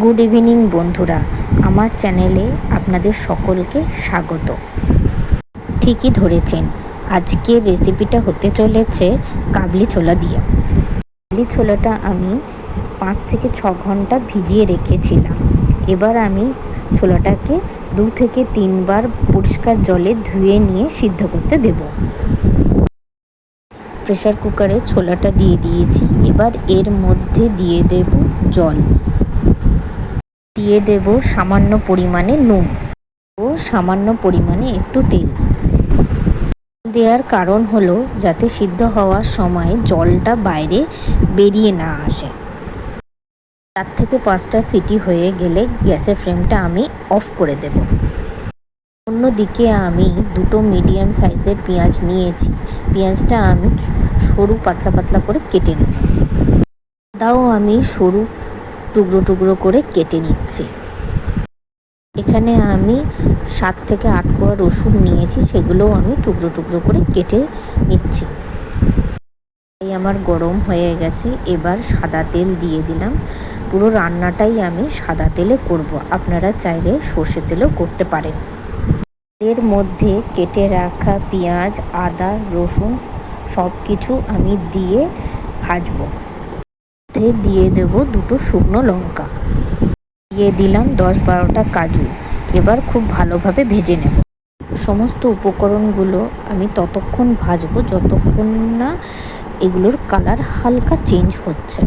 Good evening বন্ধুরা, আমার চ্যানেলে আপনাদের সকলকে স্বাগত। ঠিকই ধরেছেন, আজকের রেসিপিটা হতে চলেছে কাবলি ছোলা দিয়ে। কাবলি ছোলাটা আমি 5 থেকে 6 ঘন্টা ভিজিয়ে রেখেছিলাম। এবার আমি ছোলাটাকে 2 থেকে 3 বার পরিষ্কার জলে ধুয়ে নিয়ে সিদ্ধ করতে দেব। প্রেসার কুকারে ছোলাটা দিয়ে দিয়েছি। এবার এর মধ্যে দিয়ে দেব জল, দিয়ে দেব সামান্য পরিমাণে নুন ও সামান্য পরিমাণে একটু তেল। দেওয়ার কারণ হলো যাতে সিদ্ধ হওয়ার সময় জলটা বাইরে বেরিয়ে না আসে। 4 থেকে 5টা সিটি হয়ে গেলে গ্যাসের ফ্লেমটা আমি অফ করে দেব। অন্যদিকে আমি 2টো মিডিয়াম সাইজের পেঁয়াজ নিয়েছি। পেঁয়াজটা আমি সরু পাতলা পাতলা করে কেটে নেব। আদাও আমি সরু টুকরো টুকরো করে কেটে নিচ্ছি। এখানে আমি 7 থেকে 8 কোয়া রসুন নিয়েছি, সেগুলোও আমি টুকরো টুকরো করে কেটে নিচ্ছি। এই আমার গরম হয়ে গেছে। এবার সাদা তেল দিয়ে দিলাম। পুরো রান্নাটাই আমি সাদা তেলে করব, আপনারা চাইলে সর্ষে তেলেও করতে পারেন। এর মধ্যে কেটে রাখা পেঁয়াজ, আদা, রসুন সব কিছু আমি দিয়ে ভাজবো। দিয়ে দেব 2টো শুকনো লঙ্কা, দিয়ে দিলাম 10-12টা কাজু। এবার খুব ভালোভাবে ভেজে নেব। সমস্ত উপকরণগুলো আমি ততক্ষণ ভাজবো যতক্ষণ না এগুলোর কালার হালকা চেঞ্জ হচ্ছে।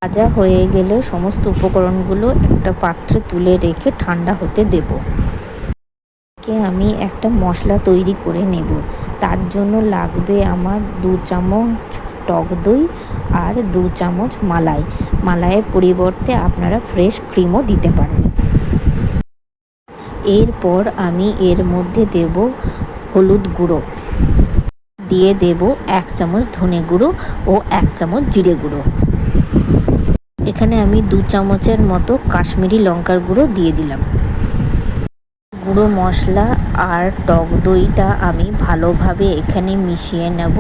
ভাজা হয়ে গেলে সমস্ত উপকরণগুলো একটা পাত্রে তুলে রেখে ঠান্ডা হতে দেব। আমি একটা মশলা তৈরি করে নেব। তার জন্য লাগবে আমার 2 চামচ টক দই আর 2 চামচ মালাই। মালাইয়ের পরিবর্তে আপনারা ফ্রেশ ক্রিমও দিতে পারেন। এরপর আমি এর মধ্যে দেব হলুদ গুঁড়ো, দিয়ে দেব 1 চামচ ধনে গুঁড়ো ও 1 চামচ জিরে গুঁড়ো। এখানে আমি 2 চামচের মতো কাশ্মীরি লঙ্কার গুঁড়ো দিয়ে দিলাম। গুঁড়ো মশলা আর টক দইটা আমি ভালোভাবে এখানে মিশিয়ে নেব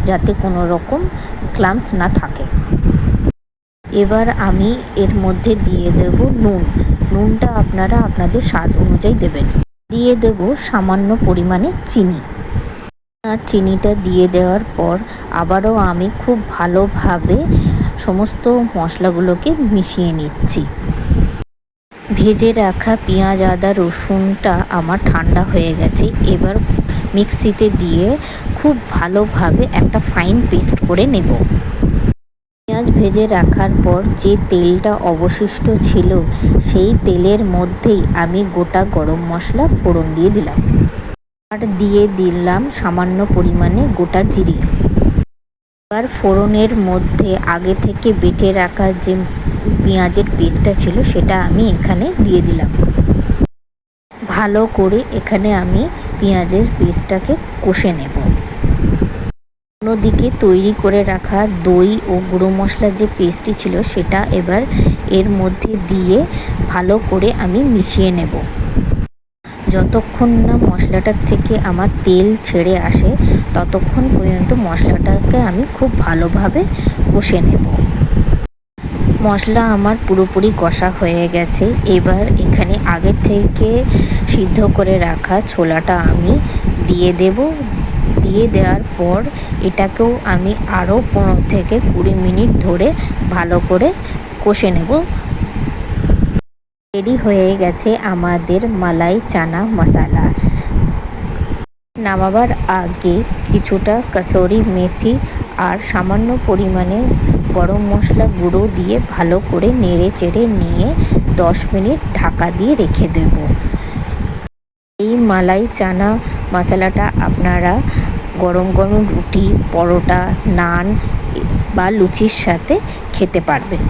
যাতে কোনো রকম ক্লাম্পস না থাকে। এবার আমি এর মধ্যে দিয়ে দেব নুন। নুনটা আপনারা আপনাদের স্বাদ অনুযায়ী দেবেন। দিয়ে দেব সামান্য পরিমাণে চিনি। চিনিটা দিয়ে দেওয়ার পর আবারও আমি খুব ভালোভাবে সমস্ত মশলাগুলোকে মিশিয়ে নিচ্ছি। ভেজে রাখা পেঁয়াজ, আদা, রসুনটা আমার ঠান্ডা হয়ে গেছে। এবার মিক্সিতে দিয়ে খুব ভালোভাবে একটা ফাইন পেস্ট করে নেব। পেঁয়াজ ভেজে রাখার পর যে তেলটা অবশিষ্ট ছিল সেই তেলের মধ্যেই আমি গোটা গরম মশলা ফোড়ন দিয়ে দিলাম, আর দিয়ে দিলাম সামান্য পরিমাণে গোটা জিরে। এবার ফোড়নের মধ্যে আগে থেকে বেটে রাখা যে পেঁয়াজের পেস্টটা ছিল সেটা আমি এখানে দিয়ে দিলাম। ভালো করে এখানে আমি পেঁয়াজের পেস্টটাকে কষে নেব। অন্যদিকে তৈরি করে রাখা দই ও গুঁড়ো মশলার যে পেস্টটি ছিল সেটা এবার এর মধ্যে দিয়ে ভালো করে আমি মিশিয়ে নেব। যতক্ষণ না মশলাটার থেকে আমার তেল ছেড়ে আসে ততক্ষণ পর্যন্ত মশলাটাকে আমি খুব ভালোভাবে কষে নেব। মশলা আমার পুরোপুরি কষা হয়ে গেছে। এবার এখানে আগে থেকে সিদ্ধ করে রাখা ছোলাটা আমি দিয়ে দেব। দিয়ে দেওয়ার পর এটাকেও আমি আরও 15 থেকে 20 মিনিট ধরে ভালো করে কষে নেব। রেডি হয়ে গেছে আমাদের মালাই চানা মশলা। নামাবার আগে কিছুটা কসুরি মেথি আর সামান্য পরিমাণে গরম মশলা গুঁড়ো দিয়ে ভালো করে নেড়ে চেড়ে নিয়ে 10 মিনিট ঢাকা দিয়ে রেখে দেব। এই মালাই চানা মশলাটা আপনারা গরম গরম রুটি, পরোটা, নান বা লুচির সাথে খেতে পারবেন।